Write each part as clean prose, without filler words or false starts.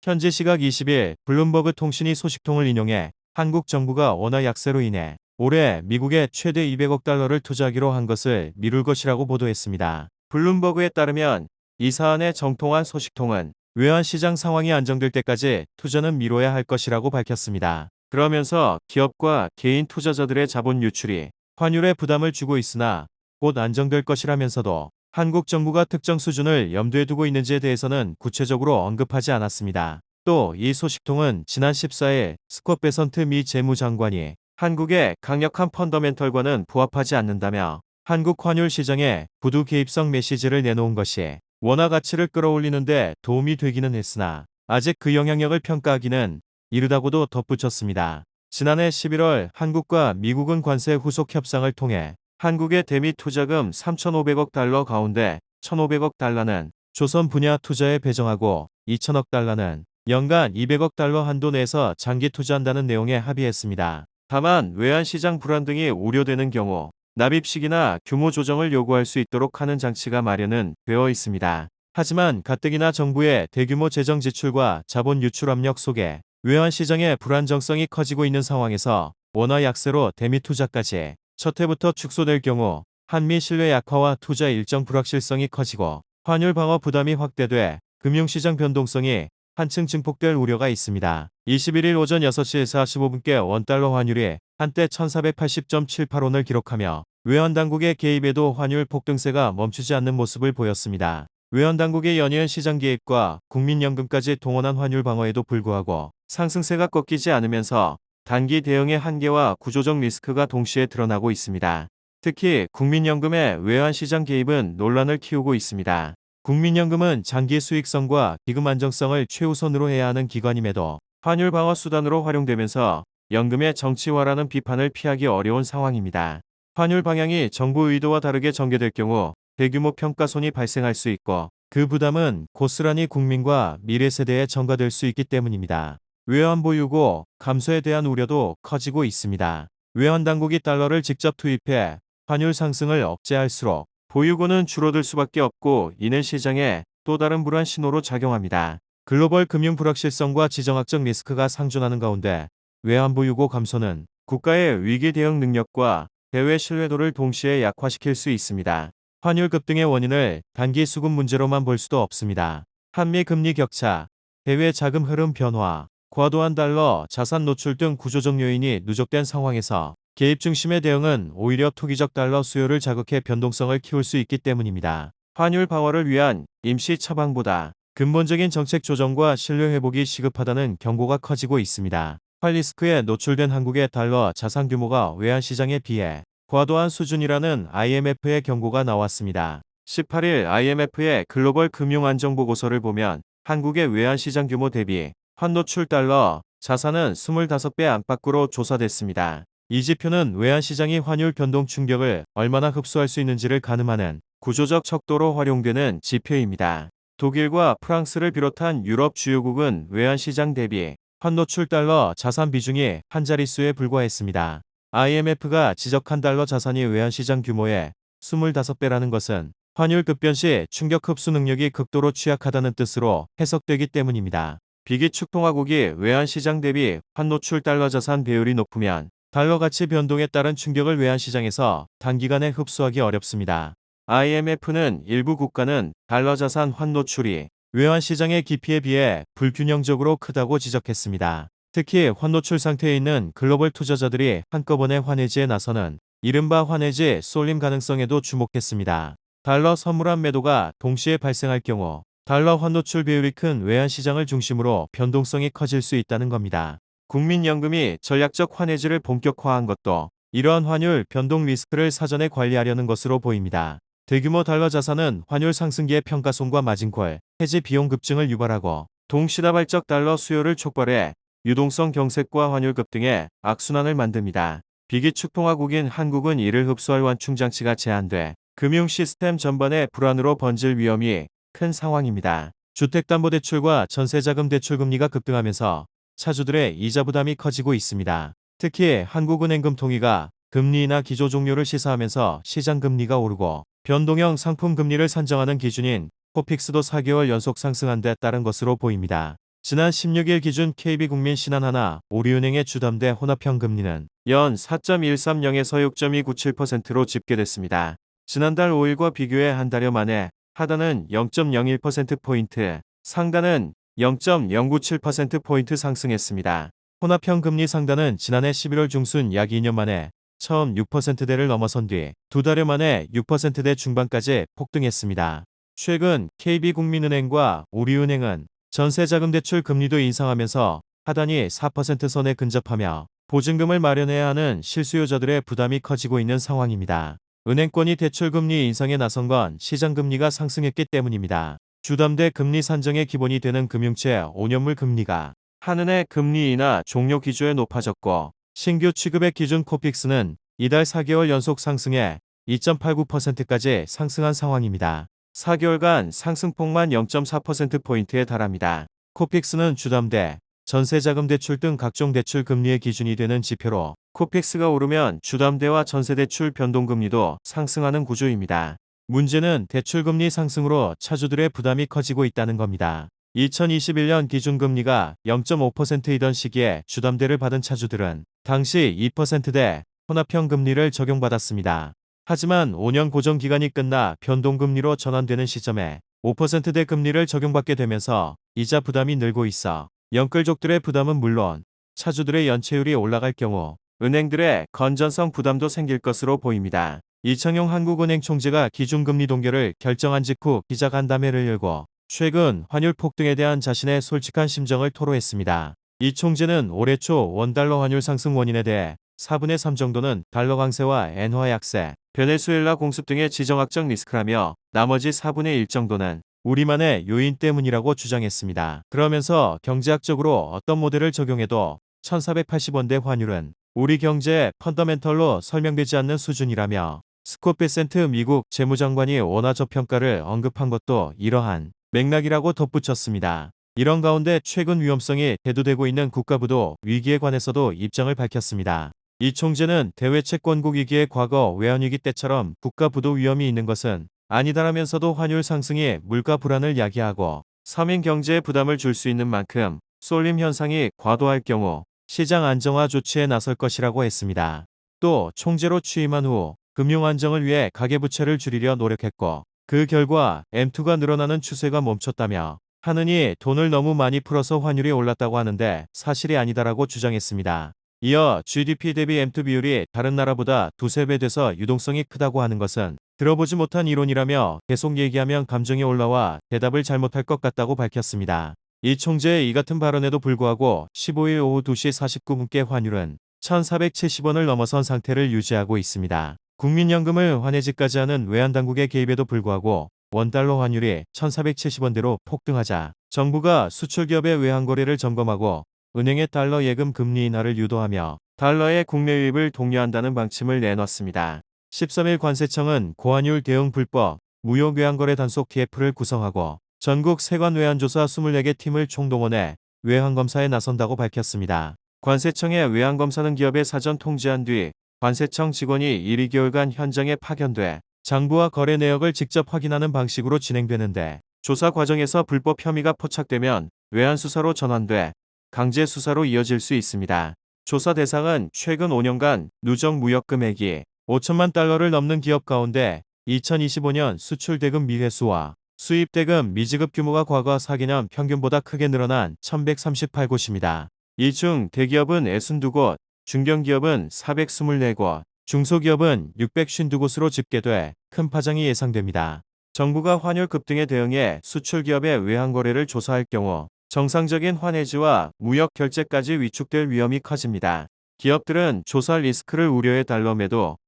현지 시각 20일 블룸버그 통신이 소식통을 인용해 한국 정부가 원화 약세로 인해 올해 미국에 최대 200억 달러를 투자하기로 한 것을 미룰 것이라고 보도했습니다. 블룸버그에 따르면 이 사안의 정통한 소식통은 외환시장 상황이 안정될 때까지 투자는 미뤄야 할 것이라고 밝혔습니다. 그러면서 기업과 개인 투자자들의 자본 유출이 환율에 부담을 주고 있으나 곧 안정될 것이라면서도 한국 정부가 특정 수준을 염두에 두고 있는지에 대해서는 구체적으로 언급하지 않았습니다. 또 이 소식통은 지난 14일 스콧 베선트 미 재무장관이 한국의 강력한 펀더멘털과는 부합하지 않는다며 한국 환율 시장에 부두 개입성 메시지를 내놓은 것이 원화 가치를 끌어올리는 데 도움이 되기는 했으나 아직 그 영향력을 평가하기는 이르다고도 덧붙였습니다. 지난해 11월 한국과 미국은 관세 후속 협상을 통해 한국의 대미 투자금 3,500억 달러 가운데 1,500억 달러는 조선 분야 투자에 배정하고 2,000억 달러는 연간 200억 달러 한도 내에서 장기 투자한다는 내용에 합의했습니다. 다만 외환시장 불안 등이 우려되는 경우 납입식이나 규모 조정을 요구할 수 있도록 하는 장치가 마련은 되어 있습니다. 하지만 가뜩이나 정부의 대규모 재정 지출과 자본 유출 압력 속에 외환시장의 불안정성이 커지고 있는 상황에서 원화 약세로 대미 투자까지 첫 해부터 축소될 경우 한미 신뢰 약화와 투자 일정 불확실성이 커지고 환율 방어 부담이 확대돼 금융시장 변동성이 한층 증폭될 우려가 있습니다. 21일 오전 6시 45분께 원달러 환율이 한때 1480.78원을 기록하며 외환당국의 개입에도 환율 폭등세가 멈추지 않는 모습을 보였습니다. 외환당국의 연이은 시장 개입과 국민연금까지 동원한 환율 방어에도 불구하고 상승세가 꺾이지 않으면서 단기 대응의 한계와 구조적 리스크가 동시에 드러나고 있습니다. 특히 국민연금의 외환시장 개입은 논란을 키우고 있습니다. 국민연금은 장기 수익성과 기금 안정성을 최우선으로 해야 하는 기관임에도 환율 방어 수단으로 활용되면서 연금의 정치화라는 비판을 피하기 어려운 상황입니다. 환율 방향이 정부 의도와 다르게 전개될 경우 대규모 평가손이 발생할 수 있고 그 부담은 고스란히 국민과 미래 세대에 전가될 수 있기 때문입니다. 외환 보유고 감소에 대한 우려도 커지고 있습니다. 외환당국이 달러를 직접 투입해 환율 상승을 억제할수록 보유고는 줄어들 수밖에 없고 이는 시장에 또 다른 불안 신호로 작용합니다. 글로벌 금융 불확실성과 지정학적 리스크가 상존하는 가운데 외환 보유고 감소는 국가의 위기 대응 능력과 대외 신뢰도를 동시에 약화시킬 수 있습니다. 환율 급등의 원인을 단기 수급 문제로만 볼 수도 없습니다. 한미 금리 격차, 해외 자금 흐름 변화, 과도한 달러, 자산 노출 등 구조적 요인이 누적된 상황에서 개입 중심의 대응은 오히려 투기적 달러 수요를 자극해 변동성을 키울 수 있기 때문입니다. 환율 방어를 위한 임시 처방보다 근본적인 정책 조정과 신뢰 회복이 시급하다는 경고가 커지고 있습니다. 환리스크에 노출된 한국의 달러 자산 규모가 외환시장에 비해 과도한 수준이라는 IMF의 경고가 나왔습니다. 18일 IMF의 글로벌 금융안정보고서를 보면 한국의 외환시장 규모 대비 환노출 달러 자산은 25배 안팎으로 조사됐습니다. 이 지표는 외환시장이 환율 변동 충격을 얼마나 흡수할 수 있는지를 가늠하는 구조적 척도로 활용되는 지표입니다. 독일과 프랑스를 비롯한 유럽 주요국은 외환시장 대비 환노출 달러 자산 비중이 한 자릿수에 불과했습니다. IMF가 지적한 달러 자산이 외환시장 규모의 25배라는 것은 환율 급변 시 충격 흡수 능력이 극도로 취약하다는 뜻으로 해석되기 때문입니다. 비기축통화국이 외환시장 대비 환노출 달러 자산 배율이 높으면 달러 가치 변동에 따른 충격을 외환시장에서 단기간에 흡수하기 어렵습니다. IMF는 일부 국가는 달러 자산 환노출이 외환시장의 깊이에 비해 불균형적으로 크다고 지적했습니다. 특히 환노출 상태에 있는 글로벌 투자자들이 한꺼번에 환해지에 나서는 이른바 환해지 쏠림 가능성에도 주목했습니다. 달러 선물한 매도가 동시에 발생할 경우 달러 환노출 비율이 큰 외환시장을 중심으로 변동성이 커질 수 있다는 겁니다. 국민연금이 전략적 환해지를 본격화한 것도 이러한 환율 변동 리스크를 사전에 관리하려는 것으로 보입니다. 대규모 달러 자산은 환율 상승기의 평가손과 마진콜, 해지 비용 급증을 유발하고 동시다발적 달러 수요를 촉발해 유동성 경색과 환율 급등의 악순환을 만듭니다. 비기축통화국인 한국은 이를 흡수할 완충 장치가 제한돼 금융 시스템 전반의 불안으로 번질 위험이 큰 상황입니다. 주택담보대출과 전세자금 대출 금리가 급등하면서 차주들의 이자 부담이 커지고 있습니다. 특히 한국은행금통위가 금리 인하 기조 종료를 시사하면서 시장 금리가 오르고 변동형 상품 금리를 산정하는 기준인 코픽스도 4개월 연속 상승한 데 따른 것으로 보입니다. 지난 16일 기준 KB국민 신한하나 우리은행의 주담대 혼합형금리는 연 4.130에서 6.297%로 집계됐습니다. 지난달 5일과 비교해 한 달여 만에 하단은 0.01%포인트, 상단은 0.097%포인트 상승했습니다. 혼합형금리 상단은 지난해 11월 중순 약 2년 만에 처음 6%대를 넘어선 뒤 두 달여 만에 6%대 중반까지 폭등했습니다. 최근 KB국민은행과 우리은행은 전세자금 대출 금리도 인상하면서 하단이 4% 선에 근접하며 보증금을 마련해야 하는 실수요자들의 부담이 커지고 있는 상황입니다. 은행권이 대출금리 인상에 나선 건 시장금리가 상승했기 때문입니다. 주담대 금리 산정의 기본이 되는 금융채 5년물 금리가 한은의 금리 인하 종료 기조에 높아졌고 신규 취급의 기준 코픽스는 이달 4개월 연속 상승해 2.89%까지 상승한 상황입니다. 4개월간 상승폭만 0.4%포인트에 달합니다. 코픽스는 주담대, 전세자금 대출 등 각종 대출 금리의 기준이 되는 지표로 코픽스가 오르면 주담대와 전세대출 변동금리도 상승하는 구조입니다. 문제는 대출금리 상승으로 차주들의 부담이 커지고 있다는 겁니다. 2021년 기준금리가 0.5%이던 시기에 주담대를 받은 차주들은 당시 2%대 혼합형 금리를 적용받았습니다. 하지만 5년 고정기간이 끝나 변동금리로 전환되는 시점에 5%대 금리를 적용받게 되면서 이자 부담이 늘고 있어 영끌족들의 부담은 물론 차주들의 연체율이 올라갈 경우 은행들의 건전성 부담도 생길 것으로 보입니다. 이창용 한국은행 총재가 기준금리 동결을 결정한 직후 기자간담회를 열고 최근 환율 폭등에 대한 자신의 솔직한 심정을 토로했습니다. 이 총재는 올해 초 원달러 환율 상승 원인에 대해 4분의 3 정도는 달러 강세와 엔화 약세, 베네수엘라 공습 등의 지정학적 리스크라며 나머지 4분의 1 정도는 우리만의 요인 때문이라고 주장했습니다. 그러면서 경제학적으로 어떤 모델을 적용해도 1480원대 환율은 우리 경제의 펀더멘털로 설명되지 않는 수준이라며 스콧 베센트 미국 재무장관이 원화 저평가를 언급한 것도 이러한 맥락이라고 덧붙였습니다. 이런 가운데 최근 위험성이 대두되고 있는 국가부도 위기에 관해서도 입장을 밝혔습니다. 이 총재는 대외채권국 위기의 과거 외환위기 때처럼 국가부도 위험이 있는 것은 아니다라면서도 환율 상승이 물가 불안을 야기하고 서민 경제에 부담을 줄 수 있는 만큼 쏠림 현상이 과도할 경우 시장 안정화 조치에 나설 것이라고 했습니다. 또 총재로 취임한 후 금융 안정을 위해 가계부채를 줄이려 노력했고 그 결과 M2가 늘어나는 추세가 멈췄다며 한은이 돈을 너무 많이 풀어서 환율이 올랐다고 하는데 사실이 아니다라고 주장했습니다. 이어 GDP 대비 M2 비율이 다른 나라보다 두세 배 돼서 유동성이 크다고 하는 것은 들어보지 못한 이론이라며 계속 얘기하면 감정이 올라와 대답을 잘못할 것 같다고 밝혔습니다. 이 총재의 이 같은 발언에도 불구하고 15일 오후 2시 49분께 환율은 1,470원을 넘어선 상태를 유지하고 있습니다. 국민연금을 환해지까지 하는 외환당국의 개입에도 불구하고 원달러 환율이 1,470원대로 폭등하자 정부가 수출기업의 외환거래를 점검하고 은행의 달러 예금 금리 인하를 유도하며 달러의 국내 유입을 독려한다는 방침을 내놨습니다. 13일 관세청은 고환율 대응 불법 무역 외환거래 단속 TF를 구성하고 전국 세관 외환조사 24개 팀을 총동원해 외환검사에 나선다고 밝혔습니다. 관세청의 외환검사는 기업에 사전 통지한 뒤 관세청 직원이 1, 2개월간 현장에 파견돼 장부와 거래 내역을 직접 확인하는 방식으로 진행되는데 조사 과정에서 불법 혐의가 포착되면 외환수사로 전환돼 강제 수사로 이어질 수 있습니다. 조사 대상은 최근 5년간 누적 무역 금액이 5천만 달러를 넘는 기업 가운데 2025년 수출 대금 미회수와 수입 대금 미지급 규모가 과거 4개년 평균보다 크게 늘어난 1138곳입니다. 이 중 대기업은 62곳, 중견기업은 424곳, 중소기업은 652곳으로 집계돼 큰 파장이 예상됩니다. 정부가 환율 급등에 대응해 수출기업의 외환거래를 조사할 경우 정상적인 환해지와 무역 결제까지 위축될 위험이 커집니다. 기업들은 조사 리스크를 우려해 달러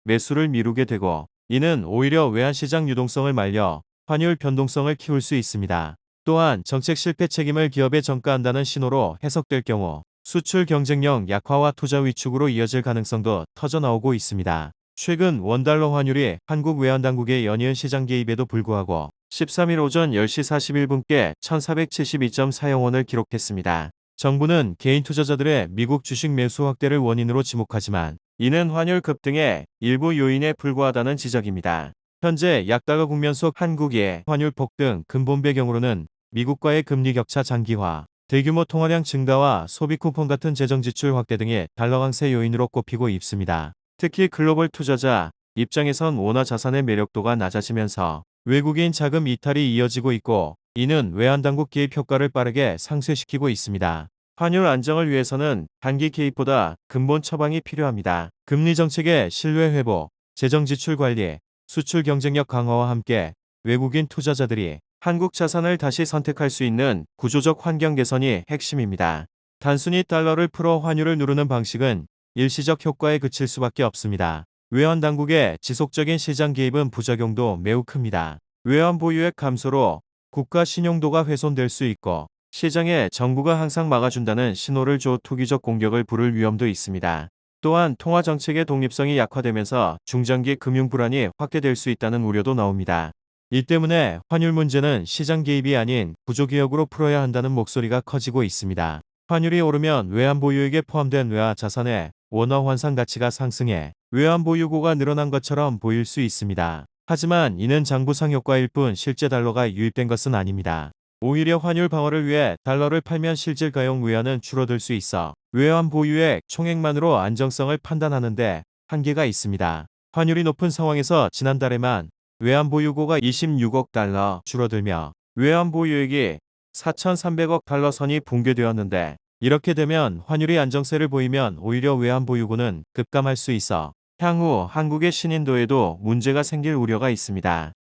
매수를 미루게 되고 이는 오히려 외환시장 유동성을 말려 환율 변동성을 키울 수 있습니다. 또한 정책 실패 책임을 기업에 전가한다는 신호로 해석될 경우 수출 경쟁력 약화와 투자 위축으로 이어질 가능성도 터져나오고 있습니다. 최근 원달러 환율이 한국 외환당국의 연이은 시장 개입에도 불구하고 13일 오전 10시 41분께 1,472.40원을 기록했습니다. 정부는 개인 투자자들의 미국 주식 매수 확대를 원인으로 지목하지만 이는 환율 급등의 일부 요인에 불과하다는 지적입니다. 현재 약달러 국면 속 한국의 환율 폭등 근본 배경으로는 미국과의 금리 격차 장기화, 대규모 통화량 증가와 소비 쿠폰 같은 재정 지출 확대 등이 달러 강세 요인으로 꼽히고 있습니다. 특히 글로벌 투자자 입장에선 원화 자산의 매력도가 낮아지면서 외국인 자금 이탈이 이어지고 있고, 이는 외환당국 개입 효과를 빠르게 상쇄시키고 있습니다. 환율 안정을 위해서는 단기 개입보다 근본 처방이 필요합니다. 금리 정책의 신뢰 회복, 재정 지출 관리, 수출 경쟁력 강화와 함께 외국인 투자자들이 한국 자산을 다시 선택할 수 있는 구조적 환경 개선이 핵심입니다. 단순히 달러를 풀어 환율을 누르는 방식은 일시적 효과에 그칠 수밖에 없습니다. 외환 당국의 지속적인 시장 개입은 부작용도 매우 큽니다. 외환 보유액 감소로 국가 신용도가 훼손될 수 있고, 시장에 정부가 항상 막아준다는 신호를 줘 투기적 공격을 부를 위험도 있습니다. 또한 통화 정책의 독립성이 약화되면서 중장기 금융 불안이 확대될 수 있다는 우려도 나옵니다. 이 때문에 환율 문제는 시장 개입이 아닌 구조개혁으로 풀어야 한다는 목소리가 커지고 있습니다. 환율이 오르면 외환 보유액에 포함된 외화 자산의 원화 환산 가치가 상승해 외환 보유고가 늘어난 것처럼 보일 수 있습니다. 하지만 이는 장부상 효과일 뿐 실제 달러가 유입된 것은 아닙니다. 오히려 환율 방어를 위해 달러를 팔면 실질가용 외환은 줄어들 수 있어 외환 보유액 총액만으로 안정성을 판단하는데 한계가 있습니다. 환율이 높은 상황에서 지난달에만 외환 보유고가 26억 달러 줄어들며 외환 보유액이 4,300억 달러 선이 붕괴되었는데, 이렇게 되면 환율이 안정세를 보이면 오히려 외환 보유고는 급감할 수 있어 향후 한국의 신인도에도 문제가 생길 우려가 있습니다.